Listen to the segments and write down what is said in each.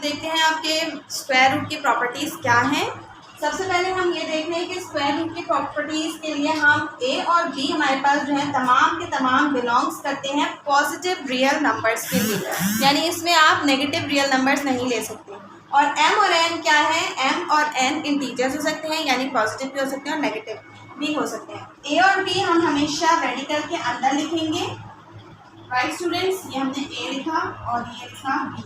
देखते हैं आपके स्क्वायर रूट की प्रॉपर्टीज़ क्या हैं। सबसे पहले हम ये देख रहे हैं कि स्क्वायर रूट की प्रॉपर्टीज़ के लिए हम ए और बी हमारे पास जो है तमाम के तमाम बिलोंग्स करते हैं पॉजिटिव रियल नंबर्स के लिए, यानी इसमें आप नेगेटिव रियल नंबर्स नहीं ले सकते। और एम और एन क्या है, एम और एन इंटीजर्स हो सकते हैं, यानी पॉजिटिव भी हो सकते हैं और नेगेटिव भी हो सकते हैं। ए और बी हम हमेशा रेडिकल के अंदर लिखेंगे। राइट स्टूडेंट्स, ये हमने ए लिखा और ये लिखा बी।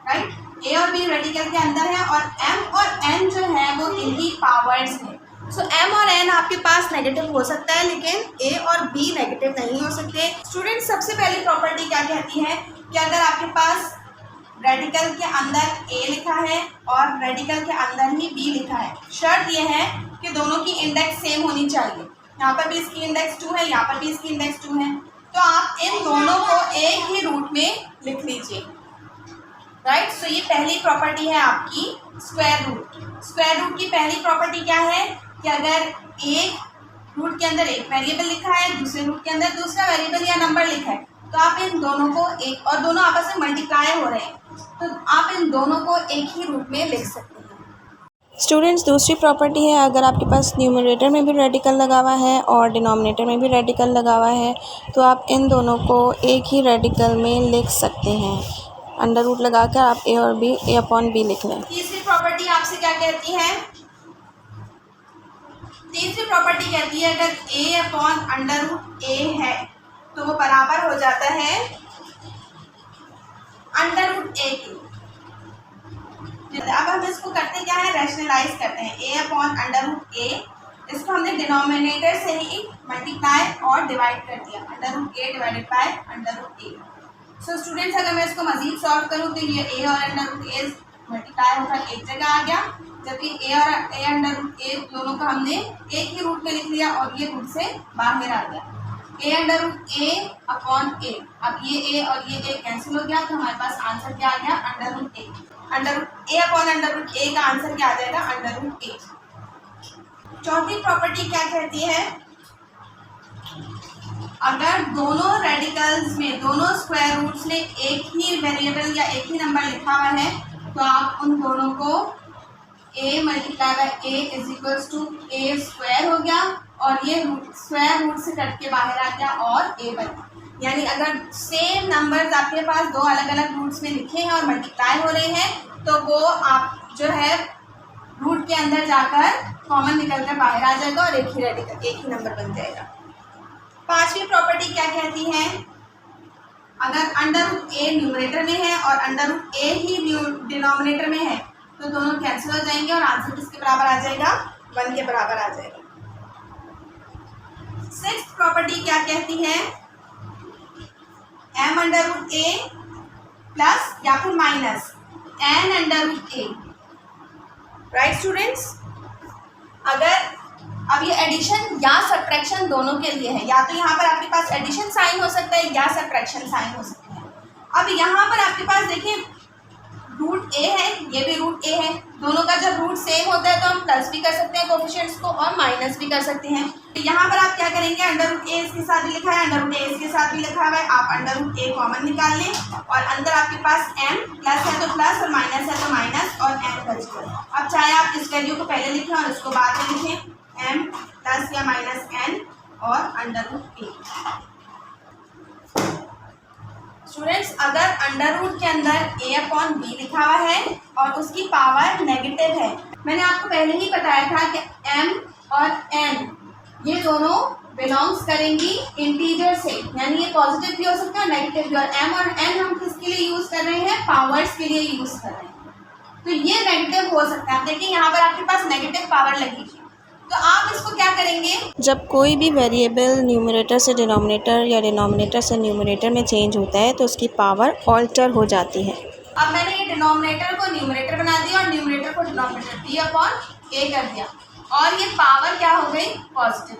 राइट, ए और बी रेडिकल के अंदर है और एम और एन जो है वो इनकी पावर्स है। सो एम और एन आपके पास नेगेटिव हो सकता है लेकिन ए और बी नेगेटिव नहीं हो सकते। स्टूडेंट्स, सबसे पहली प्रॉपर्टी क्या कहती है कि अगर आपके पास रेडिकल के अंदर ए लिखा है और रेडिकल के अंदर ही बी लिखा है, शर्त यह है कि दोनों की इंडेक्स सेम होनी चाहिए। यहाँ पर भी इसकी इंडेक्स 2 है, यहाँ पर भी इसकी इंडेक्स 2 है, तो आप इन दोनों को एक ही रूट में लिख लीजिए। राइट, सो ये पहली प्रॉपर्टी है आपकी स्क्वायर रूट। स्क्वायर रूट की पहली प्रॉपर्टी क्या है कि अगर एक रूट के अंदर एक वेरिएबल लिखा है, दूसरे रूट के अंदर दूसरा वेरिएबल या नंबर लिखा है, तो आप इन दोनों को एक, और दोनों आपस में मल्टीप्लाई हो रहे हैं, तो आप इन दोनों को एक ही रूट में लिख सकते हैं। स्टूडेंट्स, दूसरी प्रॉपर्टी है अगर आपके पास न्यूमरेटर में भी रेडिकल लगा हुआ है और डिनोमिनेटर में भी रेडिकल लगा हुआ है तो आप इन दोनों को एक ही रेडिकल में लिख सकते हैं। अंडर रूट लगाकर आप ए और बी, ए अपॉन बी लिख लें। तीसरी प्रॉपर्टी आपसे क्या कहती है, तीसरी प्रॉपर्टी कहती है अगर ए अपॉन अंडर रूट ए है तो वो बराबर हो जाता है अंडर रूट ए के। अब हम इसको करते क्या है, रैशनलाइज करते हैं। ए अपॉन अंडर रूट ए, इसको हमने डिनोमिनेटर से ही मल्टीप्लाई और डिवाइड कर दिया, under root a divided by under root a. So students, अगर मैं इसको मजीद सॉल्व करूँ तो ये ए और अंडर रूट ए मल्टीप्लाई होकर एक जगह आ गया, जबकि ए और ए अंडर रूट ए दोनों को हमने एक ही रूट में लिख लिया और ये रूट से बाहर आ गया। A under root A upon ए, अब ये ए और ये ए कैंसिल हो गया तो हमारे पास आंसर क्या आ गया, अंडर रूट ए। अंडर रूट ए अपॉन अंडर रूट ए का आंसर क्या आ जाएगा, अंडर रूट ए। चौथी प्रॉपर्टी क्या कहती है, अगर दोनों रेडिकल्स में, दोनों स्क्वायर रूट्स में एक ही वेरिएबल या एक ही नंबर लिखा हुआ है तो आप उन दोनों को a multiply by a is equals to a square हो गया और ये स्क्वायर रूट से कट के बाहर आ गया और a बन गया। यानी अगर सेम नंबर्स आपके पास दो अलग अलग रूट्स में लिखे हैं और मल्टीप्लाई हो रहे हैं तो वो आप जो है रूट के अंदर जाकर कॉमन निकल कर बाहर आ जाएगा और एक ही रेडिकल, एक ही नंबर बन जाएगा। पांचवी प्रॉपर्टी क्या कहती है, अगर अंडर रूट ए न्यूमरेटर में है और अंडर रूट ए ही डिनोमिनेटर में है तो दोनों कैंसिल हो जाएंगे और आंसर किसके बराबर आ जाएगा, 1 के बराबर आ जाएगा। सिक्स्थ प्रॉपर्टी क्या कहती है, एम अंडर रूट ए प्लस या फिर माइनस एन अंडर रूट ए। राइट स्टूडेंट्स, अगर अब ये एडिशन या सब्ट्रैक्शन दोनों के लिए है, या तो यहाँ पर आपके पास एडिशन साइन हो सकता है या सब्ट्रैक्शन साइन हो सकता है। अब यहाँ पर आपके पास देखिए रूट ए है, ये भी रूट ए है, दोनों का जब रूट सेम होता है तो हम प्लस भी कर सकते हैं कोएफिशिएंट्स को और माइनस भी कर सकते हैं। तो यहाँ पर आप क्या करेंगे, अंडर रूट ए इसके साथ भी लिखा है, अंडर रूट ए इसके साथ भी लिखा हुआ है, आप अंडर रूट ए कॉमन निकाल लें और अंदर आपके पास एम प्लस है तो प्लस और माइनस है तो माइनस और एन बच गया। अब चाहे आप इस वैल्यू को पहले लिखें और इसको बाद में लिखें, एम प्लस या माइनस एन और अंडर रूट ए। स्टूडेंट्स, अगर अंडर रूट के अंदर ए अपॉन बी लिखा हुआ है और उसकी पावर नेगेटिव है, मैंने आपको पहले ही बताया था कि एम और एन ये दोनों बिलोंग्स करेंगी इंटीजर से, यानी ये पॉजिटिव भी हो सकता है और नेगेटिव भी। और एम और एन हम किसके लिए यूज़ कर रहे हैं, पावर्स के लिए यूज़ कर रहे हैं, तो ये नेगेटिव हो सकता है। देखिए यहाँ पर आपके पास नेगेटिव पावर लगी है तो आप इसको क्या करेंगे, जब कोई भी वेरिएबल न्यूमरेटर से डिनोमिनेटर या डिनोमिनेटर से न्यूमरेटर में चेंज होता है तो उसकी पावर ऑल्टर हो जाती है। अब मैंने ये डिनोमिनेटर को न्यूमरेटर बना दिया और न्यूमरेटर को डिनोमिनेटर बी अपॉन ए कर दिया और ये पावर क्या हो गई, पॉजिटिव।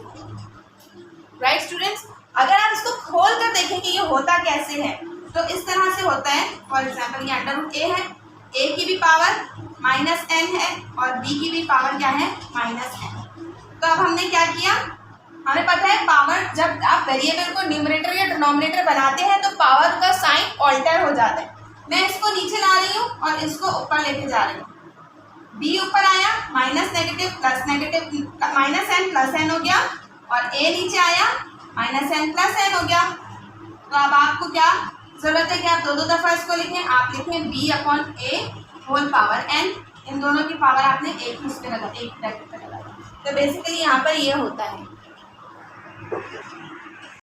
राइट स्टूडेंट्स, अगर आप इसको खोल कर देखें कि ये होता कैसे है तो इस तरह से होता है। फॉर एग्जाम्पल ये अंडर रूट ए है, ए की भी पावर माइनस एन है और बी की भी पावर क्या है, माइनस एन। तो अब हमने क्या किया, हमें पता है पावर, जब आप वेरिएबल को न्यूमरेटर या डिनोमिनेटर बनाते हैं तो पावर का साइन ऑल्टर हो जाता है। मैं इसको नीचे ला रही हूँ और इसको ऊपर लेके जा रही हूँ। b ऊपर आया, minus negative plus negative, minus n plus n हो गया, और a नीचे आया, माइनस एन प्लस एन हो गया। तो अब आपको क्या जरूरत है कि आप दो दो दफा इसको लिखें। आप लिखें b upon a whole power n, इन दोनों की पावर आपने एक ही उसके लगा, एक ब्रैकेट पे लगा। तो बेसिकली यहाँ पर ये होता है।